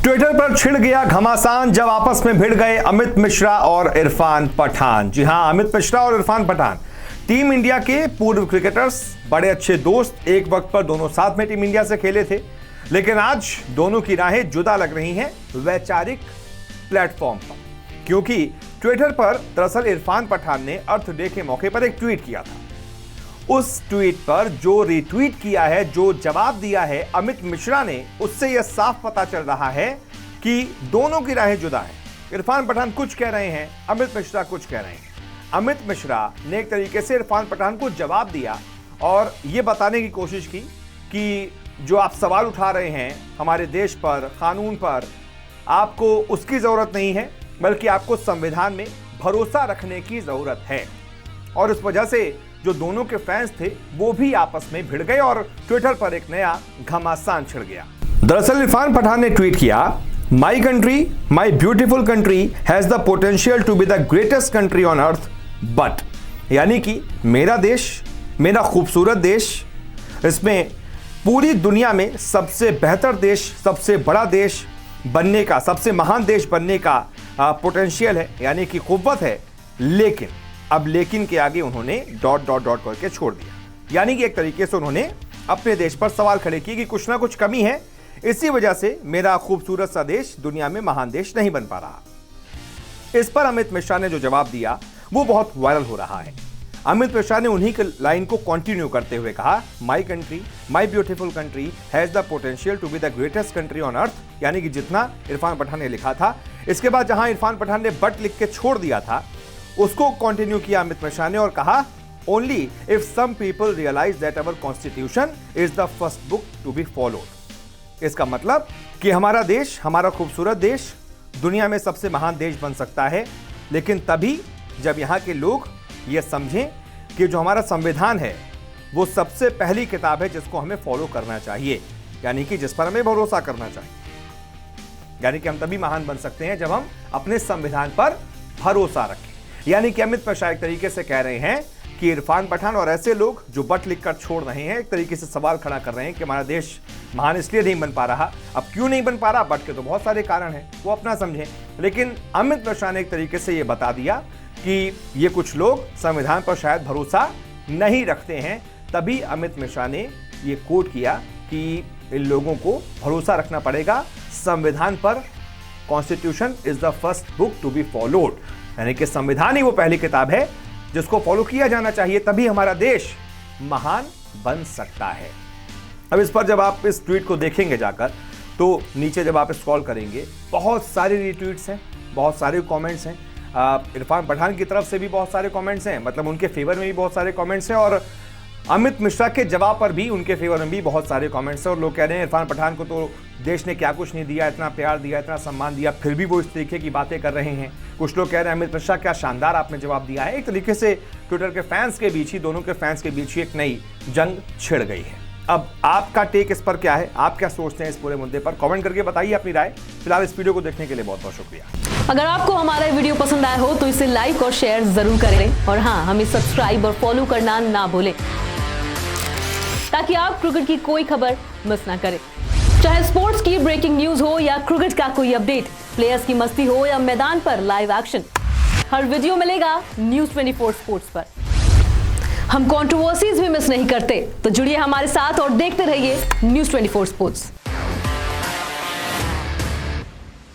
Twitter पर छिड़ गया घमासान जब आपस में भिड़ गए अमित मिश्रा और इरफान पठान। जी हां, अमित मिश्रा और इरफान पठान टीम इंडिया के पूर्व क्रिकेटर्स, बड़े अच्छे दोस्त। एक वक्त पर दोनों साथ में टीम इंडिया से खेले थे, लेकिन आज दोनों की राहें जुदा लग रही हैं वैचारिक प्लेटफॉर्म पर, क्योंकि ट्विटर पर दरअसल इरफान पठान ने अर्थ डे के मौके पर एक ट्वीट किया था। उस ट्वीट पर जो रीट्वीट किया है, जो जवाब दिया है अमित मिश्रा ने, उससे यह साफ पता चल रहा है कि दोनों की राहें जुदा हैं। इरफान पठान कुछ कह रहे हैं, अमित मिश्रा कुछ कह रहे हैं। अमित मिश्रा ने एक तरीके से इरफान पठान को जवाब दिया और यह बताने की कोशिश की कि जो आप सवाल उठा रहे हैं हमारे देश पर, कानून पर, आपको उसकी जरूरत नहीं है, बल्कि आपको संविधान में भरोसा रखने की जरूरत है। और इस वजह से जो दोनों के फैंस थे वो भी आपस में भिड़ गए और ट्विटर पर एक नया घमासान छिड़ गया। दरअसल इरफान पठान ने ट्वीट किया, my country, my beautiful country has the potential to be the greatest country on earth, but, यानी कि मेरा देश, मेरा खूबसूरत देश, इसमें पूरी दुनिया में सबसे बेहतर देश, सबसे बड़ा देश बनने का, सबसे महान देश बनने का पोटेंशियल है, यानी कि कुव्वत है। लेकिन अब लेकिन के आगे उन्होंने डॉट डॉट डॉट करके छोड़ दिया, यानी कि एक तरीके से उन्होंने अपने देश पर सवाल खड़े किए कि कुछ ना कुछ कमी है, इसी वजह से मेरा खूबसूरत सा देश दुनिया में महान देश नहीं बन पा रहा। इस पर अमित मिश्रा ने जो जवाब दिया वो बहुत वायरल हो रहा है। अमित मिश्रा ने उन्हीं के लाइन को कंटिन्यू करते हुए कहा, my country, my beautiful country has the potential to be the greatest country on earth, यानी कि जितना इरफान पठान ने लिखा था, इसके बाद जहां इरफान पठान ने बट लिख के छोड़ दिया था, उसको कंटिन्यू किया अमित मिश्रा ने और कहा, only if some people realise that our constitution is the first book to be followed. इसका मतलब कि हमारा देश, हमारा खूबसूरत देश दुनिया में सबसे महान देश बन सकता है, लेकिन तभी जब यहाँ के लोग ये समझें कि जो हमारा संविधान है वो सबसे पहली किताब है जिसको हमें फॉलो करना चाहिए, यानी कि जिस पर हमें भरोसा करना चाहिए। यानी कि हम तभी महान बन सकते हैं जब हम अपने संविधान पर भरोसा रखें। यानी कि अमित मिश्रा एक तरीके से कह रहे हैं कि इरफान पठान और ऐसे लोग जो बट लिखकर छोड़ रहे हैं, एक तरीके से सवाल खड़ा कर रहे हैं कि हमारा देश महान इसलिए नहीं बन पा रहा। अब क्यों नहीं बन पा रहा, बट के तो बहुत सारे कारण हैं, वो अपना समझें। लेकिन अमित मिश्रा ने एक तरीके से ये बता दिया कि ये कुछ लोग संविधान पर शायद भरोसा नहीं रखते हैं, तभी अमित मिश्रा ने ये कोट किया कि इन लोगों को भरोसा रखना पड़ेगा संविधान पर। Constitution is the first book to be followed, यानी कि संविधान ही वो पहली किताब है जिसको फॉलो किया जाना चाहिए, तभी हमारा देश महान बन सकता है। अब इस पर जब आप इस ट्वीट को देखेंगे जाकर, तो नीचे जब आप स्क्रॉल करेंगे बहुत सारे रीट्वीट्स हैं, बहुत सारे कमेंट्स हैं। इरफान पठान की तरफ से भी बहुत सारे कमेंट्स हैं, मतलब उनके फेवर में भी बहुत सारे कमेंट्स हैं, और अमित मिश्रा के जवाब पर भी उनके फेवर में भी बहुत सारे कमेंट्स हैं। और लोग कह रहे हैं इरफान पठान को तो देश ने क्या कुछ नहीं दिया, इतना प्यार दिया, इतना सम्मान दिया, फिर भी वो इस तरीके की बातें कर रहे हैं। कुछ लोग कह रहे हैं अमित मिश्रा क्या शानदार आपने जवाब दिया है। एक तरीके से ट्विटर के फैंस के बीच ही, दोनों के फैंस के बीच ही एक नई जंग छिड़ गई है। अब आपका टेक इस पर क्या है, आप क्या सोचते हैं इस पूरे मुद्दे पर, कमेंट करके बताइए अपनी राय। फिलहाल इस वीडियो को देखने के लिए बहुत बहुत शुक्रिया। अगर आपको हमारा वीडियो पसंद आया हो तो इसे लाइक और शेयर जरूर करें, और हाँ, हमें सब्सक्राइब और फॉलो करना ना भूलें, ताकि आप क्रिकेट की कोई खबर मिस ना करें। चाहे स्पोर्ट्स की ब्रेकिंग न्यूज हो या क्रिकेट का कोई अपडेट, प्लेयर्स की मस्ती हो या मैदान पर लाइव एक्शन, हर वीडियो मिलेगा न्यूज़ 24 स्पोर्ट्स पर। हम कंट्रोवर्सीज भी मिस नहीं करते, तो जुड़िए हमारे साथ और देखते रहिए न्यूज़ 24 स्पोर्ट्स।